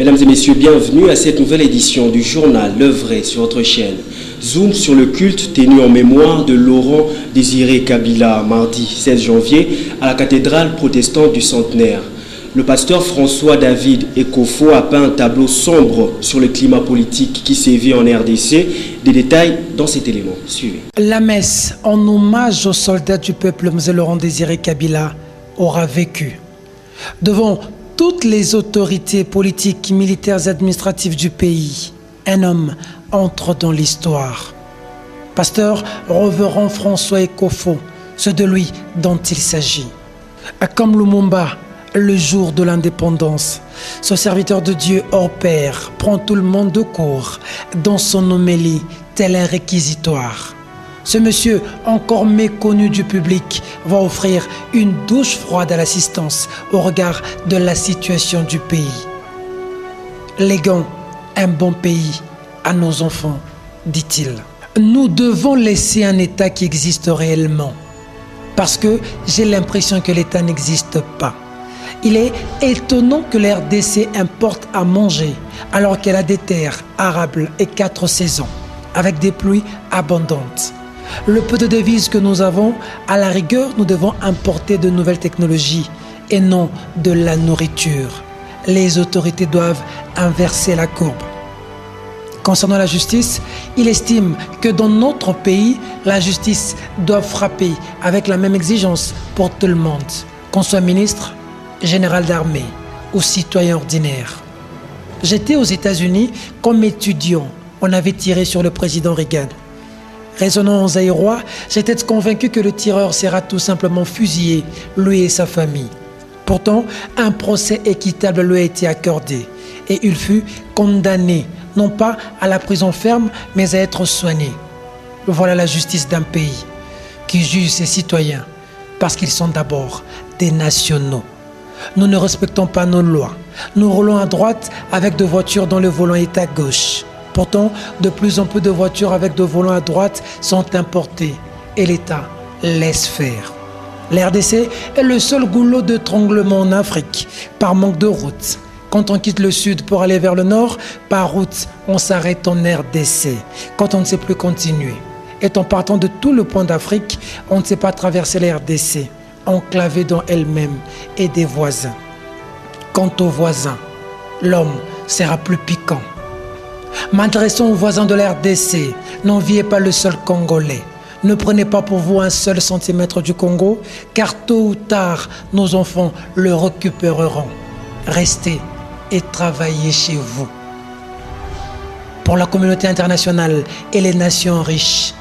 Mesdames et messieurs, bienvenue à cette nouvelle édition du journal Le Vrai sur votre chaîne. Zoom sur le culte tenu en mémoire de Laurent Désiré Kabila, mardi 16 janvier, à la cathédrale protestante du Centenaire. Le pasteur François David Ekofo a peint un tableau sombre sur le climat politique qui sévit en RDC. Des détails dans cet élément. Suivez. La messe en hommage aux soldats du peuple, M. Laurent Désiré Kabila, aura vécu devant toutes les autorités politiques, militaires et administratives du pays. Un homme entre dans l'histoire. Pasteur Révérend François Ekofo, c'est de lui dont il s'agit. Comme Lumumba, le jour de l'indépendance, ce serviteur de Dieu hors pair prend tout le monde de court dans son homélie, tel un réquisitoire. Ce monsieur, encore méconnu du public, va offrir une douche froide à l'assistance au regard de la situation du pays. Léguons un bon pays à nos enfants, dit-il. Nous devons laisser un État qui existe réellement, parce que j'ai l'impression que l'État n'existe pas. Il est étonnant que la RDC importe à manger alors qu'elle a des terres arables et 4 saisons, avec des pluies abondantes. Le peu de devises que nous avons, à la rigueur, nous devons importer de nouvelles technologies et non de la nourriture. Les autorités doivent inverser la courbe. Concernant la justice, il estime que dans notre pays, la justice doit frapper avec la même exigence pour tout le monde, qu'on soit ministre, général d'armée ou citoyen ordinaire. J'étais aux États-Unis comme étudiant. On avait tiré sur le président Reagan. Raisonnant en zaïrois, j'étais convaincu que le tireur sera tout simplement fusillé, lui et sa famille. Pourtant, un procès équitable lui a été accordé et il fut condamné, non pas à la prison ferme, mais à être soigné. Voilà la justice d'un pays qui juge ses citoyens parce qu'ils sont d'abord des nationaux. Nous ne respectons pas nos lois. Nous roulons à droite avec des voitures dont le volant est à gauche. Pourtant, de plus en plus de voitures avec de volants à droite sont importées et l'État laisse faire. La RDC est le seul goulot d'étranglement en Afrique par manque de route. Quand on quitte le sud pour aller vers le nord, par route, on s'arrête en RDC quand on ne sait plus continuer. Et en partant de tout le point d'Afrique, on ne sait pas traverser la RDC, enclavée dans elle-même et des voisins. Quant aux voisins, l'homme sera plus piquant. M'adressons aux voisins de la RDC, n'enviez pas le sol Congolais. Ne prenez pas pour vous un seul centimètre du Congo, car tôt ou tard, nos enfants le récupéreront. Restez et travaillez chez vous. Pour la communauté internationale et les nations riches,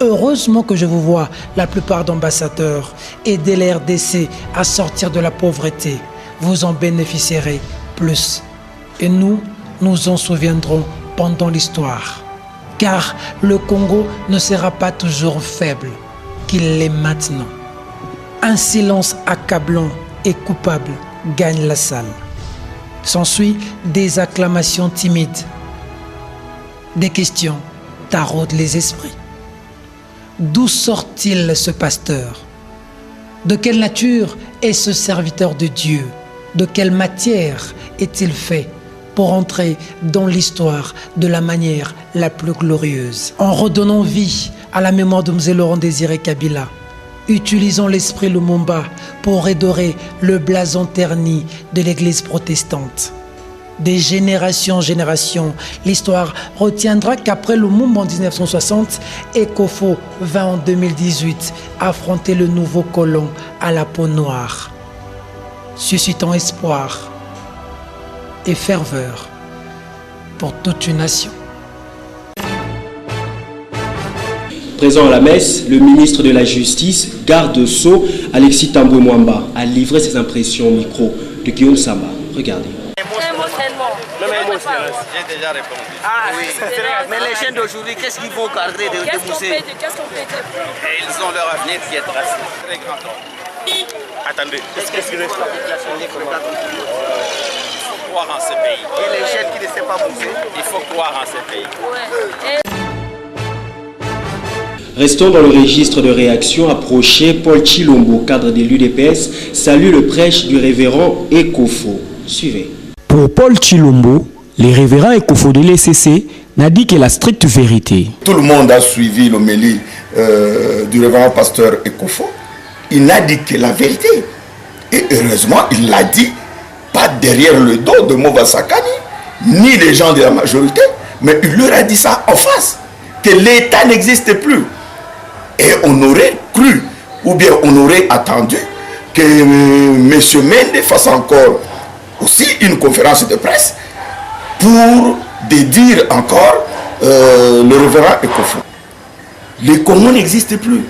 heureusement que je vous vois, la plupart d'ambassadeurs, aider la RDC à sortir de la pauvreté. Vous en bénéficierez plus. Et nous en souviendrons pendant l'histoire. Car le Congo ne sera pas toujours faible qu'il l'est maintenant. Un silence accablant et coupable gagne la salle. S'ensuit des acclamations timides. Des questions taraudent les esprits. D'où sort-il ce pasteur? De quelle nature est ce serviteur de Dieu? De quelle matière est-il fait pour entrer dans l'histoire de la manière la plus glorieuse? En redonnant vie à la mémoire de M. Laurent Désiré Kabila, utilisons l'esprit Lumumba pour redorer le blason terni de l'Église protestante. Des générations en générations, l'histoire retiendra qu'après Lumumba en 1960, Ekofo vint en 2018 affronter le nouveau colon à la peau noire, suscitant espoir et ferveur pour toute une nation. Présent à la messe, le ministre de la Justice, garde-sceau, Alexis Tambwe Mwamba, a livré ses impressions au micro de Guillaume Samba. Regardez. J'ai déjà répondu. Ah oui. Mais les jeunes d'aujourd'hui, qu'est-ce qu'ils vont garder de pousser? Qu'est-ce qu'on peut dire? Ils ont leur avenir qui est tracé. Très grand homme. Attendez. Qu'est-ce qui reste? Il faut croire en ce pays. Et les jeunes qui ne savent pas pousser, il faut croire en ce pays. Ouais. Restons dans le registre de réaction approché. Paul Chilombo, cadre de l'UDPS, salue le prêche du révérend Ekofo. Suivez. Pour Paul Chilombo, les révérends Ekofo de l'ECC n'a dit que la stricte vérité. Tout le monde a suivi l'homélie du révérend pasteur Ekofo. Il n'a dit que la vérité. Et heureusement, il l'a dit, pas derrière le dos de Mova Sakani, ni les gens de la majorité, mais il leur a dit ça en face, que l'État n'existe plus. Et on aurait cru, ou bien on aurait attendu que M. Mende fasse encore aussi une conférence de presse pour dire encore le révérend Ekofo. Le Congo n'existe plus.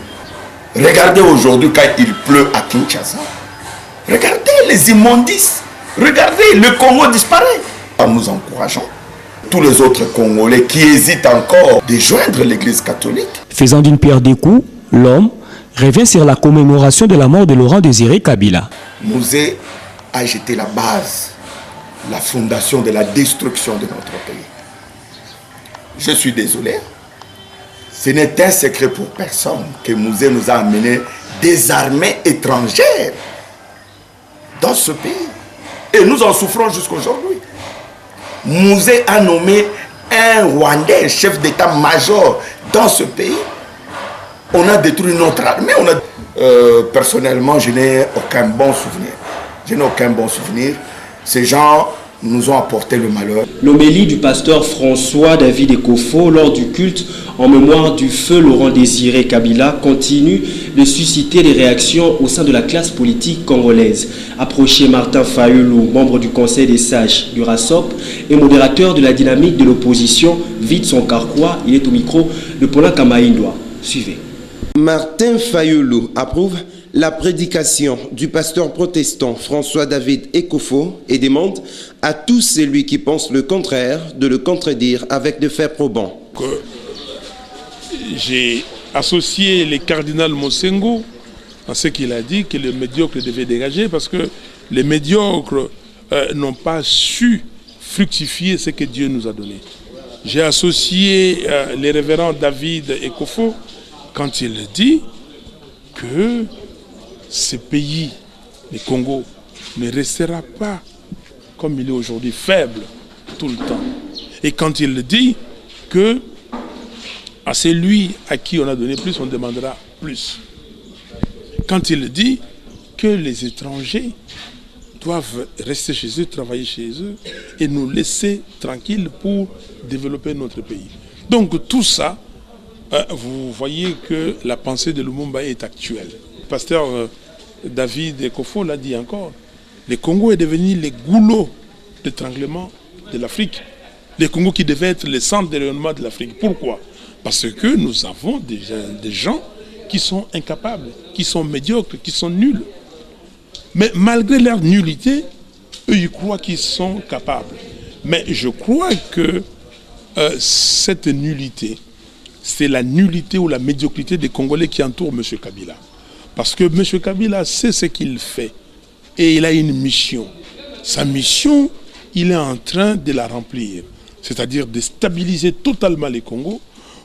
Regardez aujourd'hui quand il pleut à Kinshasa. Regardez les immondices. Regardez, le Congo disparaît. Nous encourageons tous les autres Congolais qui hésitent encore de joindre l'Église catholique. Faisant d'une pierre deux coups, l'homme revient sur la commémoration de la mort de Laurent Désiré Kabila. Mouzé a jeté la base, la fondation de la destruction de notre pays. Je suis désolé. Ce n'est un secret pour personne que Mouzé nous a amené des armées étrangères dans ce pays. Et nous en souffrons jusqu'aujourd'hui. Mouzé a nommé un Rwandais, chef d'état-major dans ce pays. On a détruit notre armée. Personnellement, je n'ai aucun bon souvenir. Je n'ai aucun bon souvenir. Ces gens nous ont apporté le malheur. L'homélie du pasteur François David Ekofo lors du culte en mémoire du feu Laurent Désiré Kabila continue de susciter des réactions au sein de la classe politique congolaise. Approché Martin Fayulu, membre du Conseil des sages du RASOP et modérateur de la dynamique de l'opposition, vide son carquois. Il est au micro de Paulin Kamaïndoa. Suivez. Martin Fayulu approuve la prédication du pasteur protestant François David Ekofo et demande à tous celui qui pense le contraire de le contredire avec des faits probants. J'ai associé le cardinal Mosengo à ce qu'il a dit, que les médiocres devaient dégager parce que les médiocres n'ont pas su fructifier ce que Dieu nous a donné. J'ai associé les révérends David Ekofo quand il dit que ce pays, le Congo, ne restera pas comme il est aujourd'hui, faible tout le temps. Et quand il dit que à celui à qui on a donné plus, on demandera plus. Quand il dit que les étrangers doivent rester chez eux, travailler chez eux et nous laisser tranquilles pour développer notre pays. Donc tout ça, vous voyez que la pensée de Lumumba est actuelle. Le pasteur David Ekofo l'a dit encore. Le Congo est devenu le goulot d'étranglement de l'Afrique. Le Congo qui devait être le centre de rayonnement de l'Afrique. Pourquoi? Parce que nous avons des gens qui sont incapables, qui sont médiocres, qui sont nuls. Mais malgré leur nullité, eux, ils croient qu'ils sont capables. Mais je crois que cette nullité, c'est la nullité ou la médiocrité des Congolais qui entourent M. Kabila. Parce que M. Kabila sait ce qu'il fait et il a une mission. Sa mission, il est en train de la remplir. C'est-à-dire de stabiliser totalement les Congos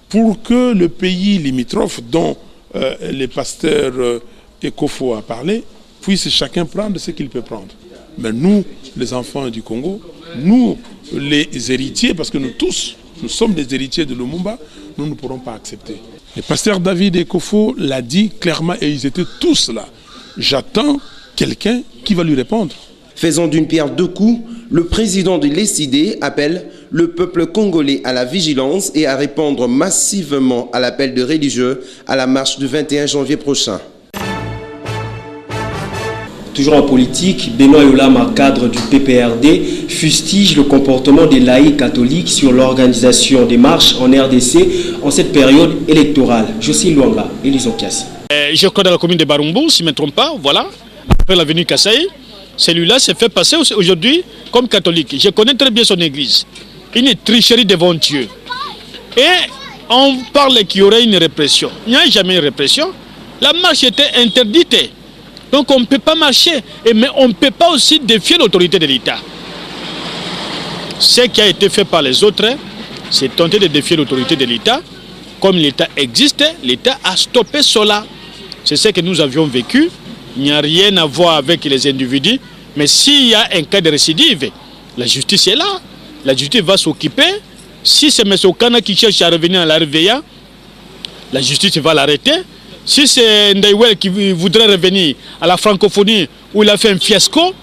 pour que le pays limitrophe dont les pasteurs Ekofo a parlé puisse chacun prendre ce qu'il peut prendre. Mais nous, les enfants du Congo, nous, les héritiers, parce que nous tous, nous sommes des héritiers de Lumumba, nous ne pourrons pas accepter. Le pasteur David Ekofo l'a dit clairement et ils étaient tous là. J'attends quelqu'un qui va lui répondre. Faisant d'une pierre deux coups, le président de l'ECD appelle le peuple congolais à la vigilance et à répondre massivement à l'appel de religieux à la marche du 21 janvier prochain. Toujours en politique, Benoît Yolama, cadre du PPRD, fustige le comportement des laïcs catholiques sur l'organisation des marches en RDC en cette période électorale. Josie Luanga, Elison Kiasi. Je crois dans la commune de Barumbu, si je ne me trompe pas, voilà, après l'avenue Kassai, celui-là s'est fait passer aujourd'hui comme catholique. Je connais très bien son église. Une tricherie devant Dieu. Et on parle qu'il y aurait une répression. Il n'y a jamais une répression. La marche était interdite. Donc on ne peut pas marcher, mais on ne peut pas aussi défier l'autorité de l'État. Ce qui a été fait par les autres, c'est tenter de défier l'autorité de l'État. Comme l'État existe, l'État a stoppé cela. C'est ce que nous avions vécu. Il n'y a rien à voir avec les individus. Mais s'il y a un cas de récidive, La justice est là. La justice va s'occuper. Si c'est M. Okana qui cherche à revenir à la RVA, la justice va l'arrêter. Si c'est Ndaiwel qui voudrait revenir à la francophonie où il a fait un fiasco,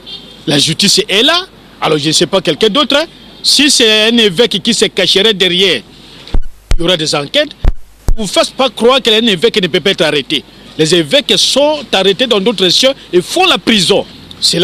la justice est là. Alors je ne sais pas quelqu'un d'autre. Hein. Si c'est un évêque qui se cacherait derrière, il y aura des enquêtes. Ne vous faites pas croire qu'un évêque ne peut pas être arrêté. Les évêques sont arrêtés dans d'autres régions et font la prison. C'est là